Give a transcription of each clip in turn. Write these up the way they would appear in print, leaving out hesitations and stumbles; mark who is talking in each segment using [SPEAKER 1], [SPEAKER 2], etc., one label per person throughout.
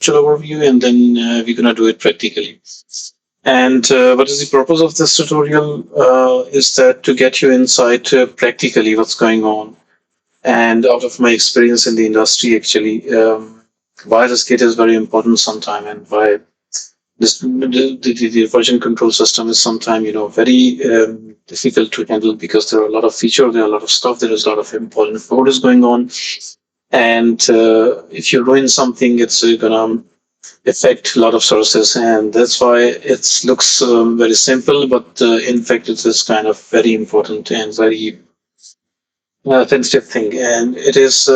[SPEAKER 1] overview, and then we're gonna do it practically. And what is the purpose of this tutorial? Is that to get you insight practically what's going on, and out of my experience in the industry, actually, why this kit is very important sometime, and why the version control system is sometimes very difficult to handle, because there are a lot of features, there are a lot of stuff, there is a lot of important code is going on, and if you ruin something, it's gonna affect a lot of sources, and that's why it looks very simple, but in fact it is kind of very important and very sensitive thing, and it is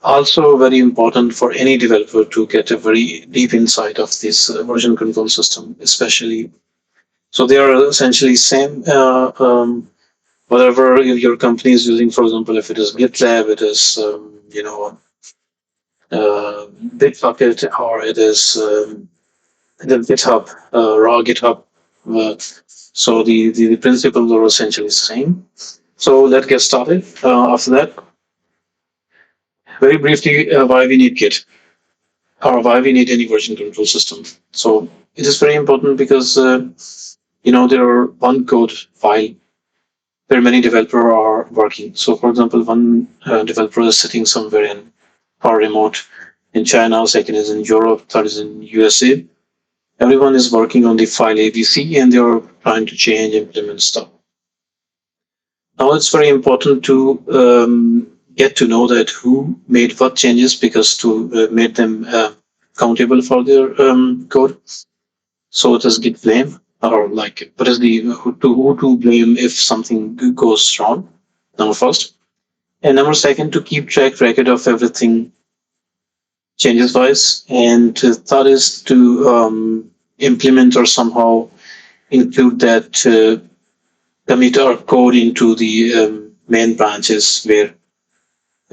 [SPEAKER 1] also very important for any developer to get a very deep insight of this version control system, especially. So they are essentially same. Whatever your company is using, for example, if it is GitLab, it is Bitbucket, or it is the GitHub, raw GitHub. Uh, so the principles are essentially the same. So let's get started. After that, very briefly, why we need Git, or why we need any version control system. So it is very important because there are one code file where many developers are working. So for example, one developer is sitting somewhere in or remote in China, second is in Europe, third is in USA. Everyone is working on the file ABC, and they are trying to change, implement stuff. Now it's very important to get to know that who made what changes, because to make them accountable for their code. So it is Git blame, or like what is the who to blame if something goes wrong. Number first, and number second, to keep track record of everything changes wise, and third is to implement or somehow include that commit or code into the main branches where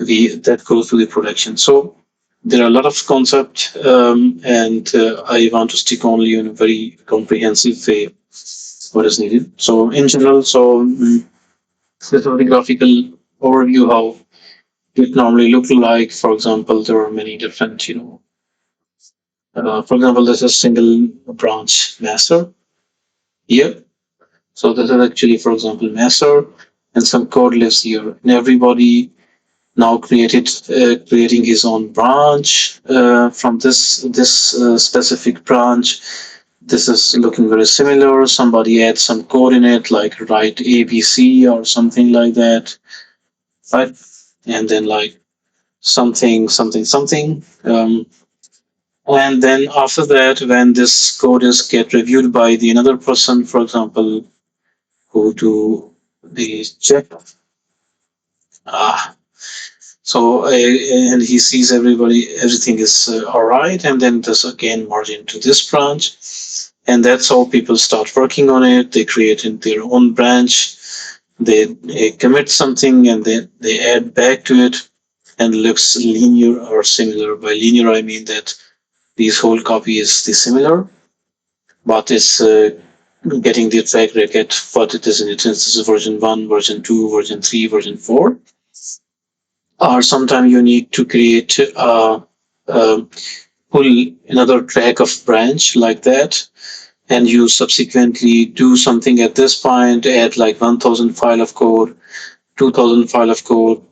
[SPEAKER 1] we that goes to the production. So there are a lot of concepts, and I want to stick only on a very comprehensive way what is needed. So in general, this is the graphical overview how it normally look like. For example, there are many different, for example, this is single branch master here. So this is actually, for example, master, and some code lives here, and everybody now creating his own branch from this specific branch. This is looking very similar. Somebody adds some code in it, like write ABC or something like that, right? And then like something. And then after that, when this code is get reviewed by the another person, for example, who do the check. Ah, So and he sees everything is all right, and then this again merge into this branch, and that's how people start working on it. They create in their own branch, they commit something, and then they add back to it, and looks linear or similar. By linear, I mean that this whole copy is the similar, but it's getting the track record what it is in it. This is version 1, version 2, version 3, version 4. Or sometimes you need to create a pull another track of branch like that, and you subsequently do something at this point, add like 1000 file of code, 2000 file of code,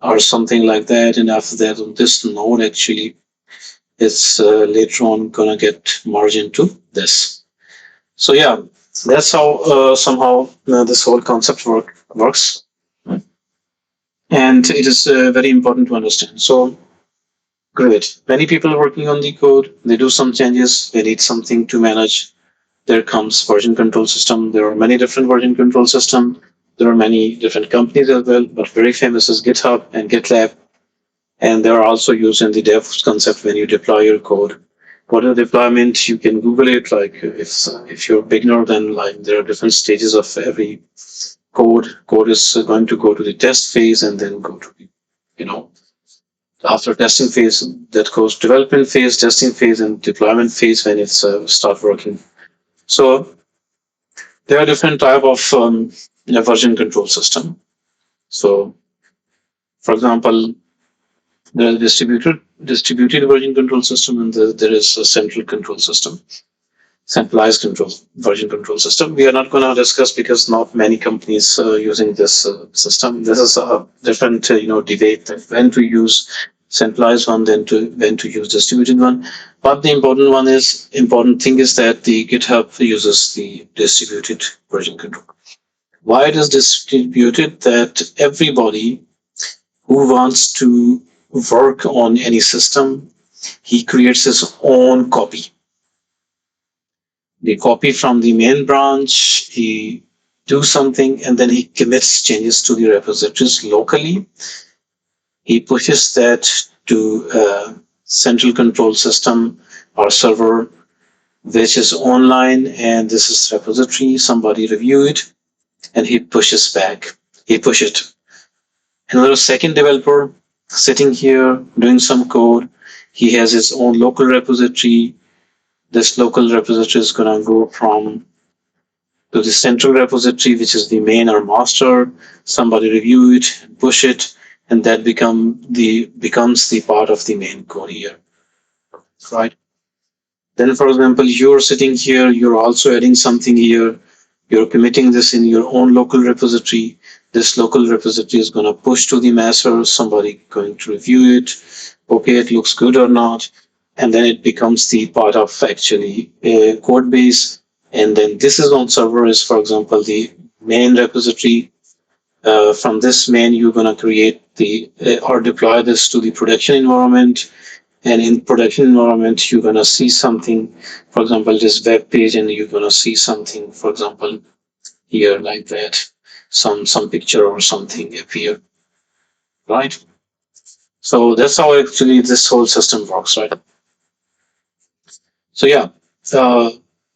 [SPEAKER 1] or something like that, and after that on this node actually it's later on gonna get merged into this. So yeah, that's how somehow this whole concept works, and it is very important to understand. So great. Many people are working on the code. They do some changes. They need something to manage. There comes version control system. There are many different version control system. There are many different companies as well, but very famous is GitHub and GitLab. And they are also used in the dev concept when you deploy your code. What is deployment? You can Google it. Like if you're a beginner, then like there are different stages of every code. Code is going to go to the test phase and then go to the, after testing phase, that goes development phase, testing phase, and deployment phase when it's start working. So there are different type of version control system. So for example, there is distributed distributed version control system, and there is a central control system, centralized control version control system. We are not going to discuss because not many companies using this system. This is a different debate that when to use centralized one, then to when to use distributed one. But the important thing is that the GitHub uses the distributed version control. Why it is distributed? That everybody who wants to work on any system, he creates his own copy. The copy from the main branch, he do something and then he commits changes to the repositories locally. He pushes that to a central control system or server, which is online, and this is repository. Somebody review it and he pushes back. He push it. Another second developer sitting here doing some code. He has his own local repository. This local repository is going to go from to the central repository, which is the main or master. Somebody review it, push it, and that becomes the part of the main code here, right? Then, for example, you're sitting here, you're also adding something here. You're committing this in your own local repository. This local repository is going to push to the master. Somebody going to review it. Okay, it looks good or not. And then it becomes the part of actually a code base. And then this is on server is, for example, the main repository. From this main, you're going to create or deploy this to the production environment. And in production environment, you're going to see something, for example, this web page, and you're going to see something, for example, here like that, some picture or something appear, right? So that's how actually this whole system works, right? So yeah,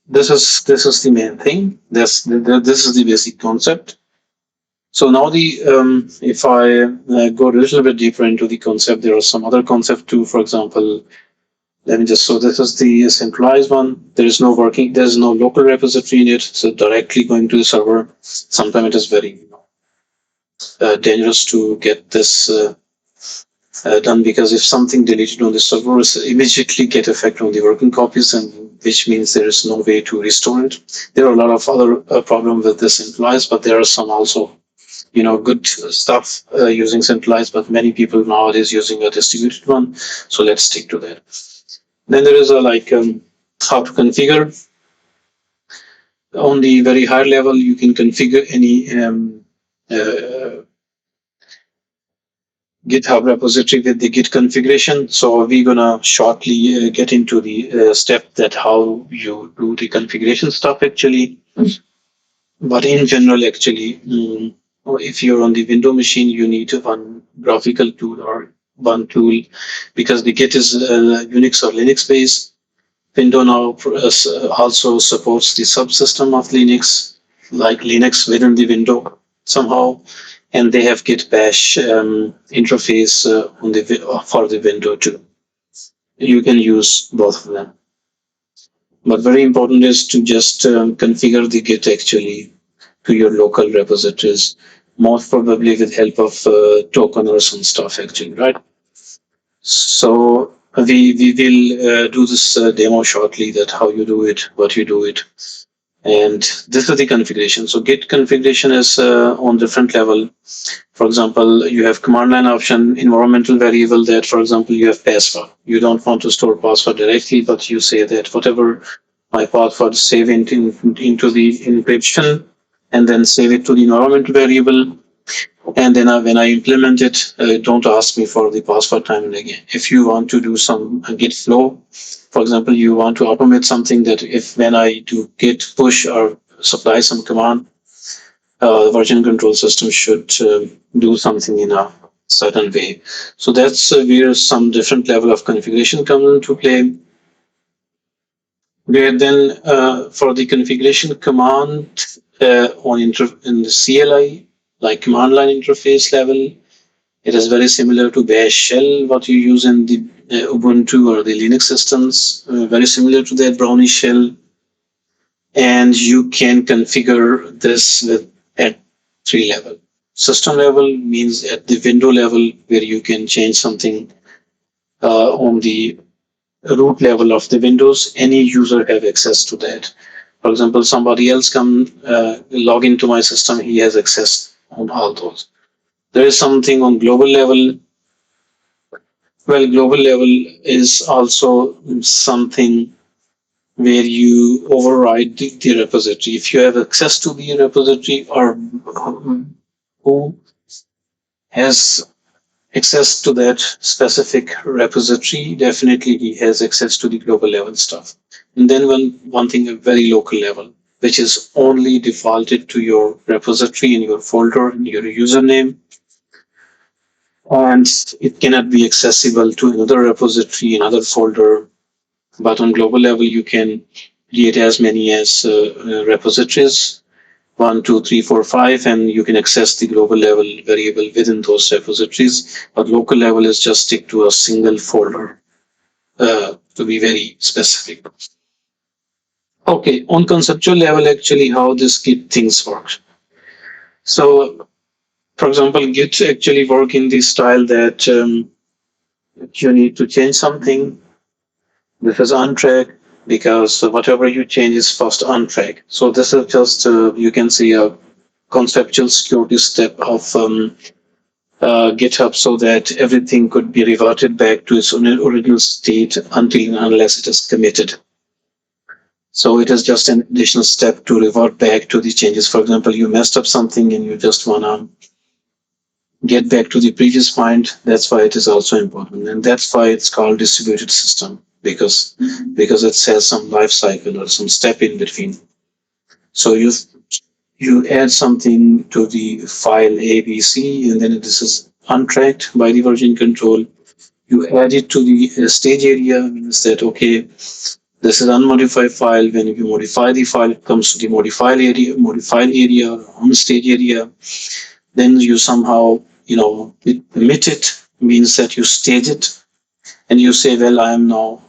[SPEAKER 1] this is the main thing. This is the basic concept. So now if I go a little bit deeper into the concept, there are some other concepts too. For example, so this is the centralized one. There's no local repository in it. So directly going to the server. Sometimes it is very dangerous to get this done, because if something deleted on the server is immediately get effect on the working copies, and which means there is no way to restore it. There are a lot of other problems with this centralized, but there are some also good stuff using centralized, but many people nowadays using a distributed one. So let's stick to that. Then there is how to configure. On the very high level, you can configure any GitHub repository with the Git configuration. So we're gonna shortly get into the step that how you do the configuration stuff actually. But in general, actually, if you're on the Windows machine, you need one graphical tool or one tool, because the Git is Unix or Linux based. Windows now also supports the subsystem of Linux, like Linux within the window somehow, and they have Git Bash interface for the window too. You can use both of them, but very important is to just configure the Git actually to your local repositories, most probably with help of token or some stuff actually, right? So we will do this demo shortly, that how you do it, what you do it. And this is the configuration. So Git configuration is on different level. For example, you have command line option, environmental variable that, for example, you have password. You don't want to store password directly, but you say that whatever my password, save into the encryption and then save it to the environmental variable. And then when I implement it, don't ask me for the password time and again. If you want to do some Git flow, for example, you want to automate something, that if when I do Git push or supply some command, the version control system should do something in a certain way. So that's where some different level of configuration comes into play. Where then for the configuration command in the CLI, like command line interface level, it is very similar to Bash shell, what you use in the Ubuntu or the Linux systems, very similar to that Brownie shell. And you can configure this at 3 level. System level means at the window level, where you can change something on the root level of the Windows, any user have access to that. For example, somebody else come log into my system, he has access on all those. There is something on global level. Well, global level is also something where you override the repository. If you have access to the repository, or who has access to that specific repository, definitely he has access to the global level stuff. And then one thing, a very local level, which is only defaulted to your repository in your folder and your username, and it cannot be accessible to another repository, another folder. But on global level, you can create as many as repositories, 1, 2, 3, 4, 5, and you can access the global level variable within those repositories. But local level is just stick to a single folder, to be very specific. Okay, on conceptual level, actually, how this Git things work. So, for example, Git actually work in the style that you need to change something. This is on track because whatever you change is first on track. So this is just you can see a conceptual security step of GitHub, so that everything could be reverted back to its original state until and unless it is committed. So it is just an additional step to revert back to the changes. For example, you messed up something and you just wanna get back to the previous point. That's why it is also important, and that's why it's called distributed system, because it has some life cycle or some step in between. So you add something to the file ABC, and then this is untracked by the version control. You add it to the stage area, means that okay, this is unmodified file. When you modify the file, it comes to the modified area, on stage area. Then you somehow, commit it, means that you stage it, and you say, well, I am now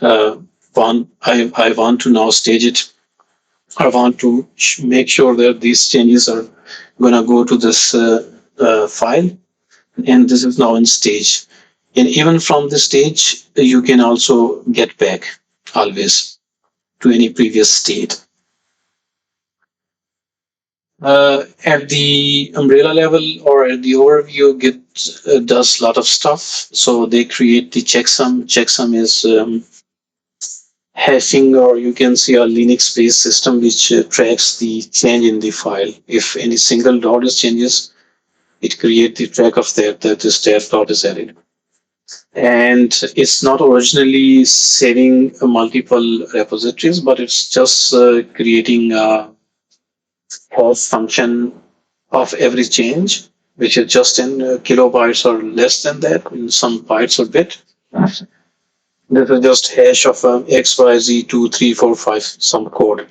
[SPEAKER 1] I want to now stage it. I want to make sure that these changes are gonna go to this file, and this is now in stage. And even from the stage, you can also get back always to any previous state. At the umbrella level or at the overview, Git does a lot of stuff. So they create the checksum. Checksum is hashing, or you can see a Linux-based system which tracks the change in the file. If any single dot is changes, it creates the track of that this dot is added. And it's not originally saving multiple repositories, but it's just creating a hash function of every change, which is just in kilobytes or less than that, in some bytes or bit. This is just hash of XYZ2345, some code.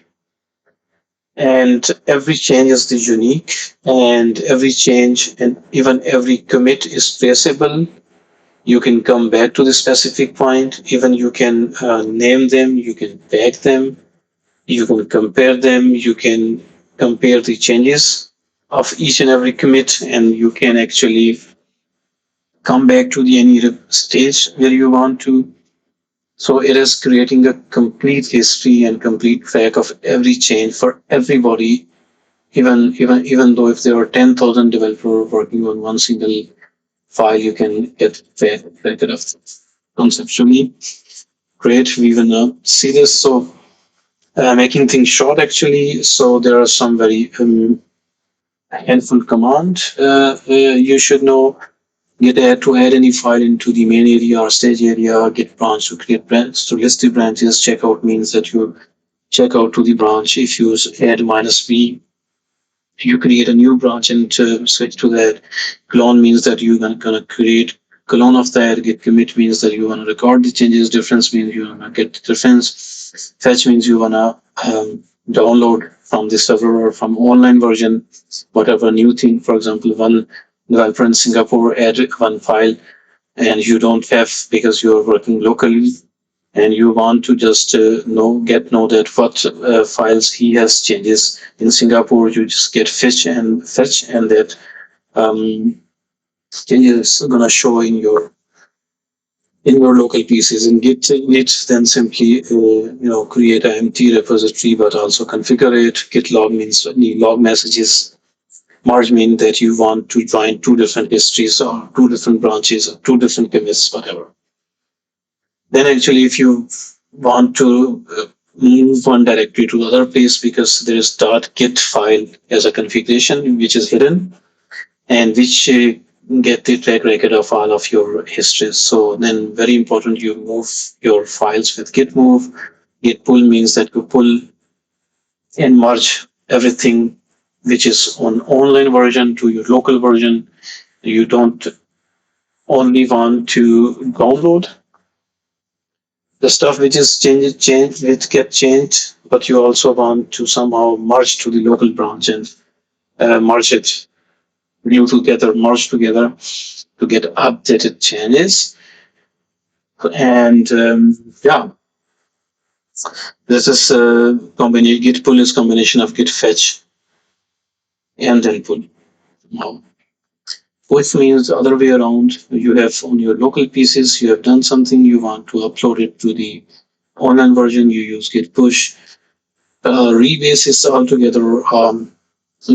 [SPEAKER 1] And every change is the unique, and every change and even every commit is traceable. You can come back to the specific point. Even you can name them, you can tag them, you can compare them, you can compare the changes of each and every commit, and you can actually come back to the any stage where you want to. So it is creating a complete history and complete track of every change for everybody, even though if there are 10,000 developers working on one single file, you can get track of conceptually. Great, we will now see this. So making things short, actually, so there are some very handful command you should know. Git add to add any file into the main area or stage area. Git branch to create branch, to list the branches. Checkout means that you check out to the branch. If you add -v, you create a new branch and switch to that. Clone means that you're gonna create clone of that. Git commit means that you wanna record the changes. Difference means you wanna get the difference. Fetch means you wanna download from the server or from online version whatever new thing. For example, one developer in Singapore added one file and you don't have, because you're working locally and you want to just know that what files he has changes in Singapore. You just get fetch, and that changes gonna show in in your local pieces. In Git then simply create an empty repository, but also configure it. Git log means log messages. Merge means that you want to join two different histories or two different branches or two different commits, whatever. Then actually, if you want to move one directory to the other place, because there is .git file as a configuration which is hidden, and which get the track record of all of your histories. So then very important you move your files with git move. Git pull means that you pull and merge everything which is on online version to your local version. You don't only want to download the stuff which is which get changed, but you also want to somehow merge to the local branch and merge it, glue together, merge together to get updated changes. And yeah, this is combination. Git pull is combination of git fetch and then pull. Now, which means the other way around. You have on your local pieces, you have done something, you want to upload it to the online version, you use git push. Rebase is altogether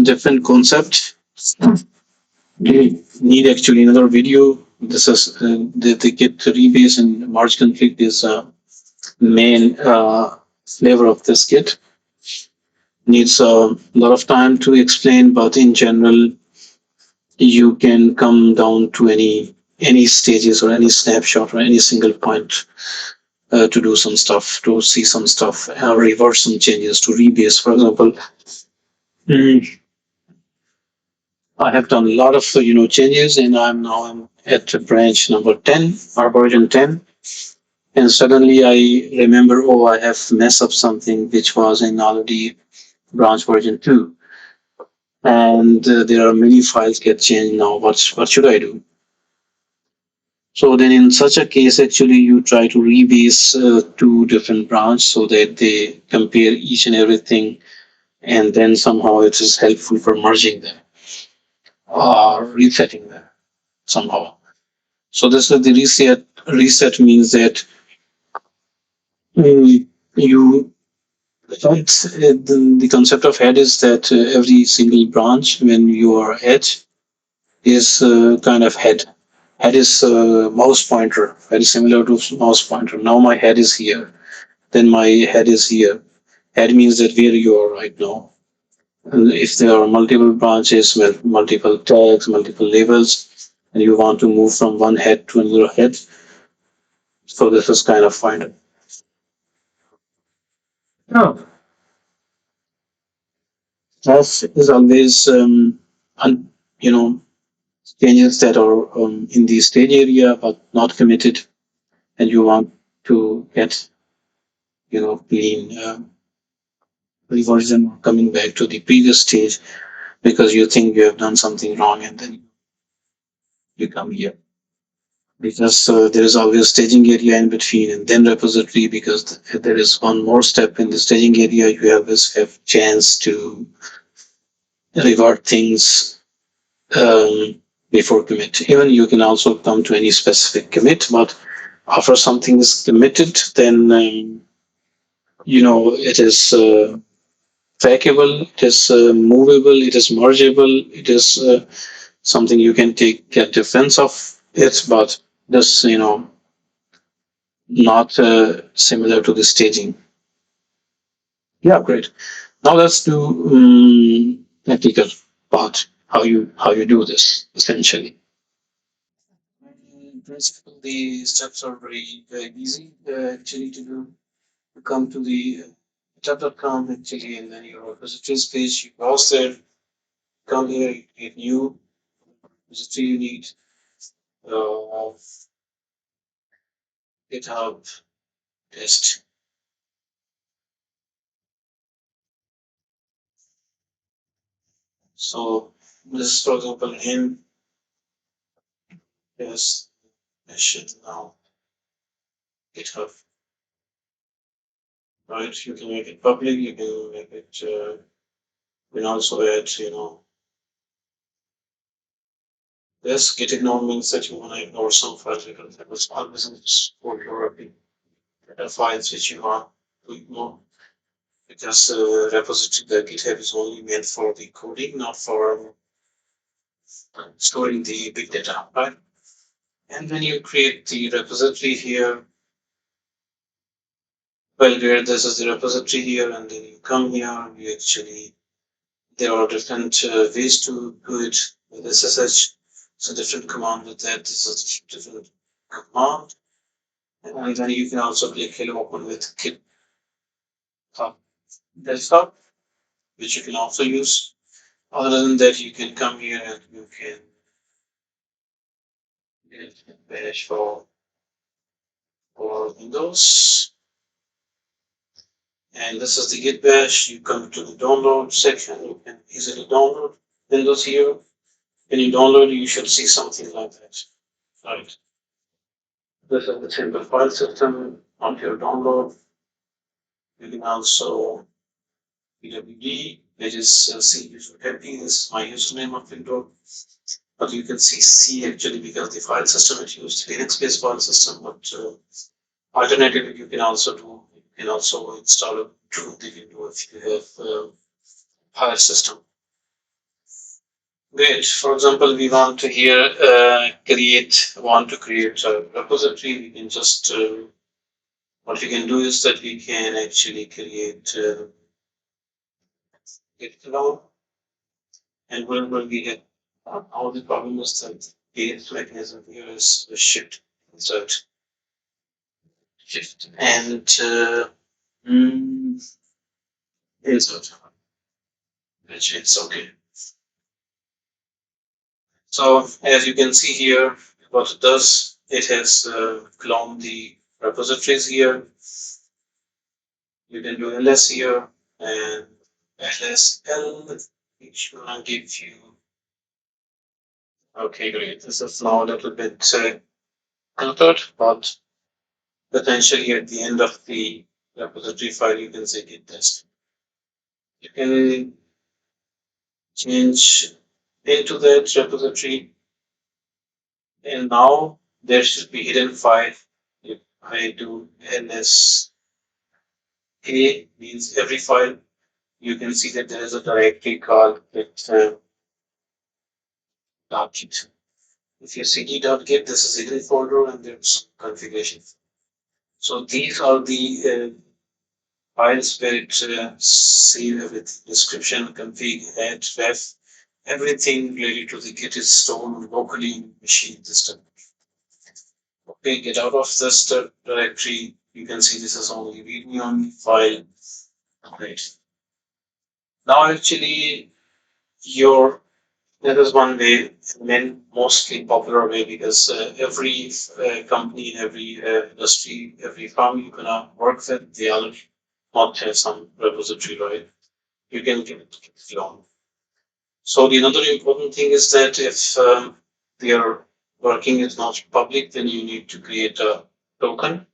[SPEAKER 1] different concept. We need actually another video. This is the git rebase and merge conflict is main flavor of this kit. Needs a lot of time to explain, but in general, you can come down to any stages or any snapshot or any single point to do some stuff, to see some stuff, reverse some changes to rebase. For example, mm, I have done a lot of changes, and I'm at branch number 10 or version 10. And suddenly I remember, oh, I have messed up something which was in already branch version 2, and there are many files get changed now. What should I do? So then in such a case, actually you try to rebase two different branches so that they compare each and everything, and then somehow it is helpful for merging them or resetting them somehow. So this is the reset. Reset means that you the concept of head is that every single branch when you are at is kind of head. Head is mouse pointer, very similar to mouse pointer. Now my head is here, then my head is here. Head means that where you are right now. And if there are multiple branches, multiple tags, multiple labels, and you want to move from one head to another head, so this is kind of finder. Oh. As is always, you know, changes that are in the stage area but not committed, and you want to get clean reversion coming back to the previous stage because you think you have done something wrong, and then you come here because there is always staging area in between and then repository, because there is one more step in the staging area. You always have chance to revert things before commit. Even you can also come to any specific commit, but after something is committed, then it is trackable, it is movable, it is mergeable, it is something you can get defense of it, but this not similar to the staging. Yeah, great. Now let's do technical part. How you do this essentially. In principle, the steps are very easy actually to do. You come to the tab.com actually, and then your repositories page. You browse there, come here, you create new repository. You need uh, GitHub test. So this is, for example, in yes, I should now GitHub, right? You can make it public. You can make it. You can also add, This git ignore means that you want to ignore some files because that was always for your files which you want to ignore. Because repository, the GitHub is only meant for the coding, not for storing the big data, right? And when you create the repository here, well, where this is the repository here, and then you come here, you actually, there are different ways to do it with SSH. So different command with that. This is different command. And then you can also click hello open with Git desktop, which you can also use. Other than that, you can come here and you can bash for Windows. And this is the Git bash. You come to the download section. You can easily download Windows here. When you download, you should see something like that. Right. This is the simple file system on your download. You can also pwd, which is C user happy. This is my username of Windows. But you can see C actually because the file system it used Linux-based file system. But alternatively, you can also install it to the Windows if you have file system. Great. For example, we want to here create a repository. We can just what we can do is that we can actually create Git clone, and whenever we get all the problem is that the mechanism here is shift insert shift and insert, which is okay. So as you can see here, what it does, it has cloned the repositories here. You can do ls here and lsl, which will give you. Okay, great. This is now a little bit cluttered, but potentially at the end of the repository file, you can say git test. You can change into that repository, and now there should be hidden file. If I do ls a means every file, you can see that there is a directory called git .git. If you cd.git, this is a hidden folder and there's configuration. So these are the files where it save everything, description, config, add, ref, everything related to the Git is stored locally in machine system. Okay, get out of this directory. You can see this is only readme only file. Right. Now actually your that is one way, and mostly popular way because every company in every industry, every firm you're gonna work with, they all want to have some repository, right? You can get it long. So the another important thing is that if your working is not public, then you need to create a token.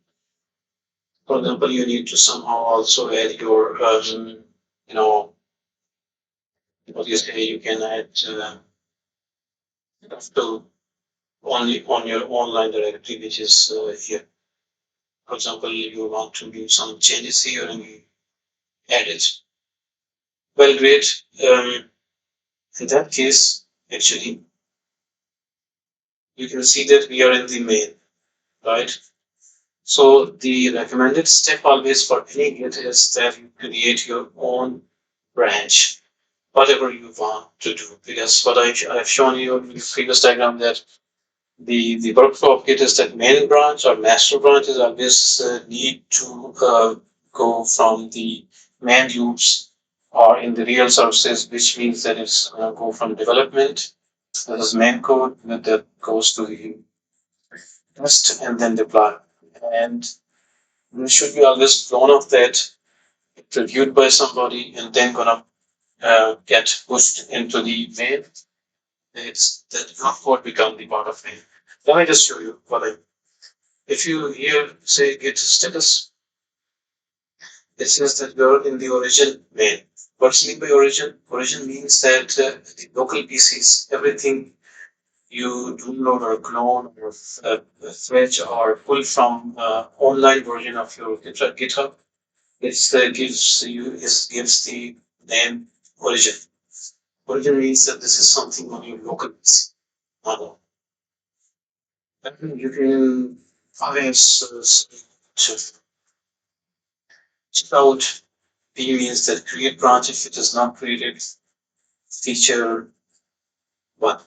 [SPEAKER 1] For example, you need to somehow also add your, you know, what you say, you can add to only on your online directory, which is here. For example, you want to do some changes here and you add it. Well, great. In that case, actually, you can see that we are in the main, right? So the recommended step always for any Git is that you create your own branch, whatever you want to do. Because what I've shown you in the previous diagram that the workflow of Git is that main branch or master branches always need to go from the main loops or in the real services, which means that it's go from development, that is main code, that goes to the test and then deploy. And you should be always clone of that, reviewed by somebody, and then gonna get pushed into the main. It's that code become the part of main. Let me just show you what I. If you here say git status, it says that you're in the origin main. What's mean by origin? Origin means that the local PCs, everything you download or clone or fetch or pull from online version of your GitHub. It gives the name origin. Origin means that this is something on your local PC model. And you can always check out P means that create branch if it is not created. Feature one.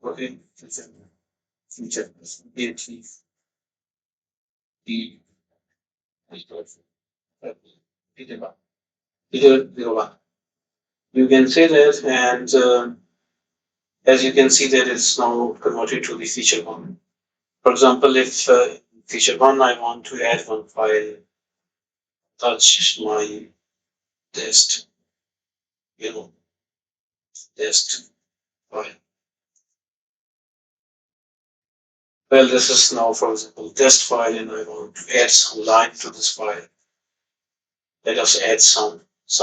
[SPEAKER 1] Okay. Feature PHP feature feature 01. You can say that, and as you can see that it's now converted to the feature one. For example, if feature one I want to add one file, touch my test, you know, test file. Well, this is now, for example, test file, and I want to add some line to this file. Let us add some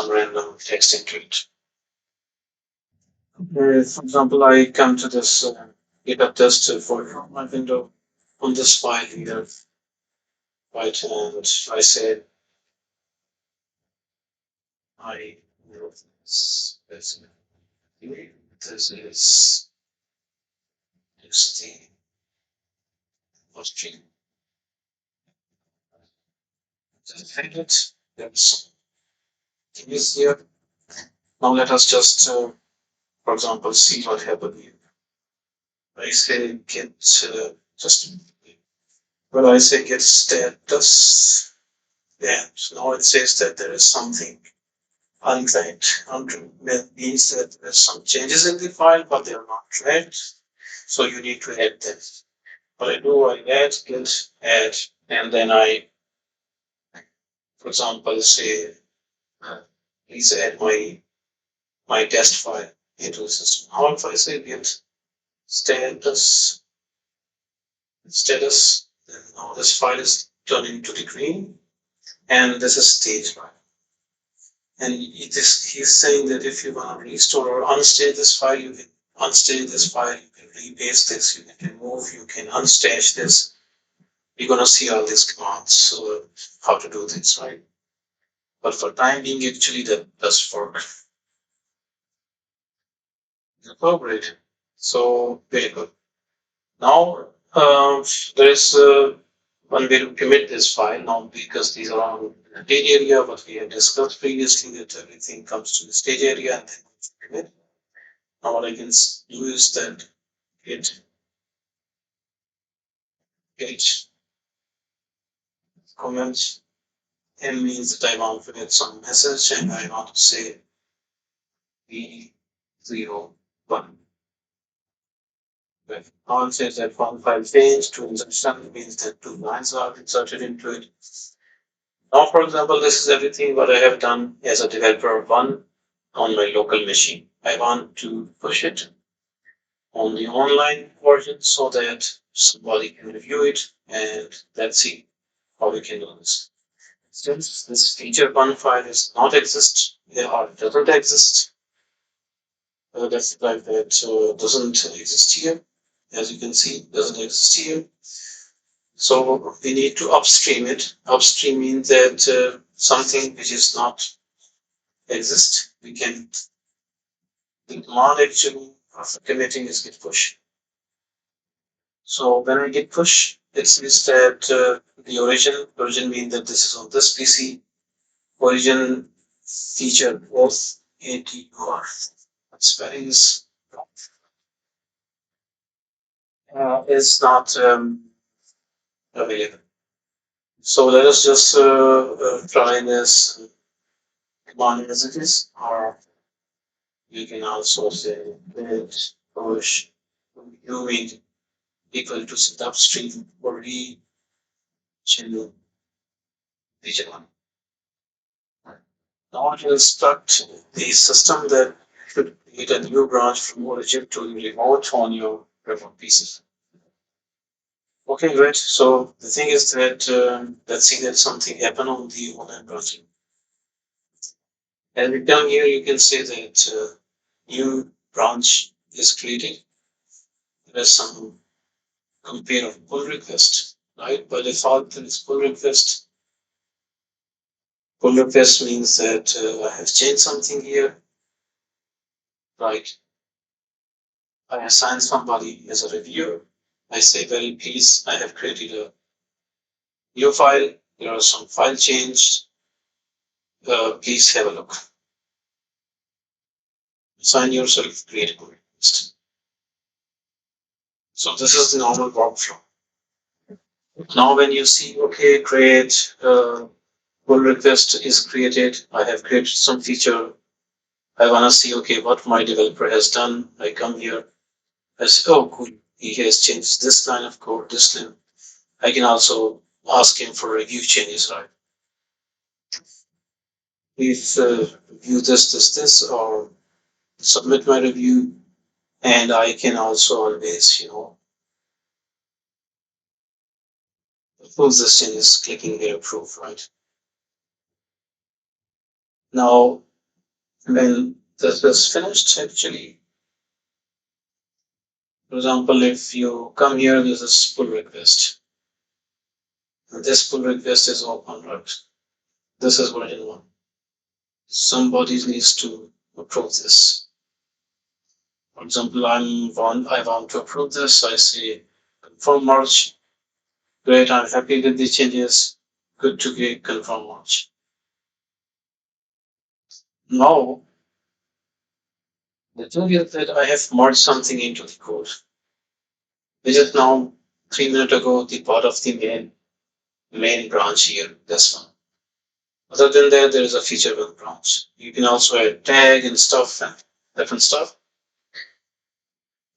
[SPEAKER 1] random text into it. For example, I come to this GitHub test folder from my window on this file here, right? And I said I this is the string. Just hide it. That's easier. Now let us just, for example, see what happened here. I say get just when I say get status, and now it says that there is something unclaimed. That means that there's some changes in the file, but they are not claimed. So you need to add them. What I do, I add, and then I, for example, say, please add my test file into the system. How if I say get status, then now this file is turned into the green, and this is stage file. And he's saying that if you want to restore or unstage this file, you can unstage this file, you can repaste this, you can remove, you can unstage this. You're gonna see all these commands, so how to do this, right? But for time being, actually that does work. Oh, great. So very good. Now there is one way to commit this file now because these are all in the stage area, what we have discussed previously that everything comes to the stage area and then commit. Now what I can do is that git comments. M means that I want to get some message and I want to say V01. But now it says that one file changed to insertion means that two lines are inserted into it. Now, for example, this is everything what I have done as a developer one on my local machine. I want to push it on the online version so that somebody can review it and let's see how we can do this. Since this feature one file is not exist or doesn't exist, that's like that doesn't exist here. As you can see, doesn't exist here. So we need to upstream it. Upstream means that something which is not exist, we can the command actually after committing is git push. So when I git push, it says that the origin means that this is on this PC. Origin feature both ATUR spelling is not available. So let us just try this command as it is, or you can also say git push doing equal to set upstream or region region one. Now it will instruct the system that should create a new branch from origin to remote on your remote PC. Okay, great. So the thing is that let's see that something happened on the online branching. And down here you can see that new branch is created there is some compare of pull request, right? By default, there is pull request. Pull request means that I have changed something here, right? I assign somebody as a reviewer. I say, well, please, I have created a new file. There are some file changed. Please have a look. Assign yourself, create a pull request. So this is the normal workflow. Now, when you see, okay, create pull request is created. I have created some feature. I want to see, okay, what my developer has done. I come here. I say, oh, cool. He has changed this line of code, this line. I can also ask him for review changes, right? If view this, or submit my review, and I can also always, approve this changes, clicking here, approve, right? Now, when this is finished, actually, for example, if you come here, this is pull request. And this pull request is open, right? This is version 1. Somebody needs to approve this. For example, I want to approve this. I say confirm merge. Great, I'm happy with the changes. Good to get confirm merge. Now, the thing is that I have merged something into the code, which is now 3 minutes ago the part of the main branch here. This one. Other than that, there is a feature with branch. You can also add tag and stuff and different stuff.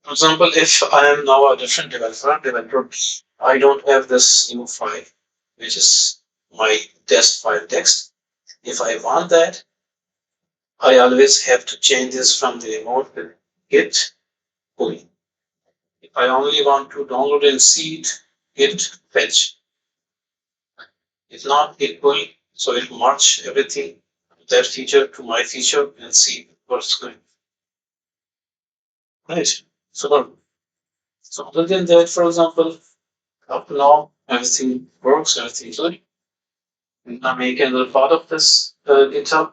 [SPEAKER 1] For example, if I am now a different developer, I don't have this new file, which is my test file text. If I want that, I always have to change this from the remote with git pull. If I only want to download and see it, git fetch. If not, git pull, so it merge everything, that feature to my feature and see what's going. Right. So other than that, for example, up to now, everything works, everything's good. I make another part of this GitHub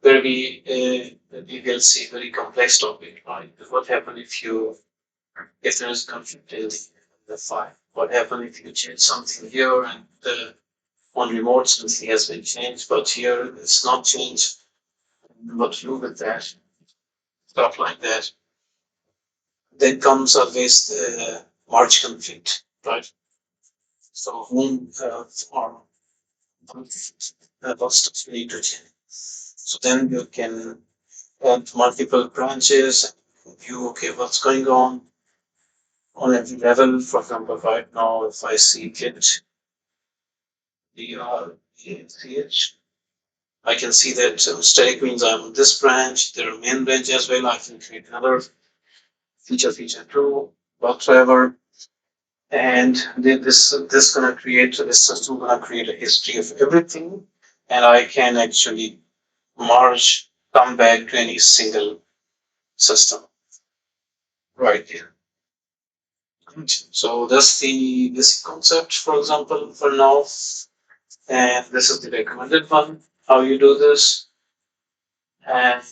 [SPEAKER 1] where we will see very complex topic, right? What happens if there is conflict in the file? What happens if you change something here and on remote something has been changed, but here it's not changed? What to do with that? Stuff like that. Then comes always the merge conflict, right? So whom or what steps we need to change. So then you can add multiple branches, view, okay, what's going on every level. For example, right now, if I see git dr I can see that static means I'm on this branch. There are main branch as well. I can create another feature two, whatsoever. And this gonna create this system gonna create a history of everything, and I can actually merge, come back to any single system right here. So that's the basic concept, for example, for now. And this is the recommended one, how you do this. And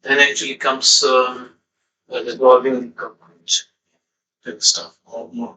[SPEAKER 1] then actually comes resolving the concrete stuff more.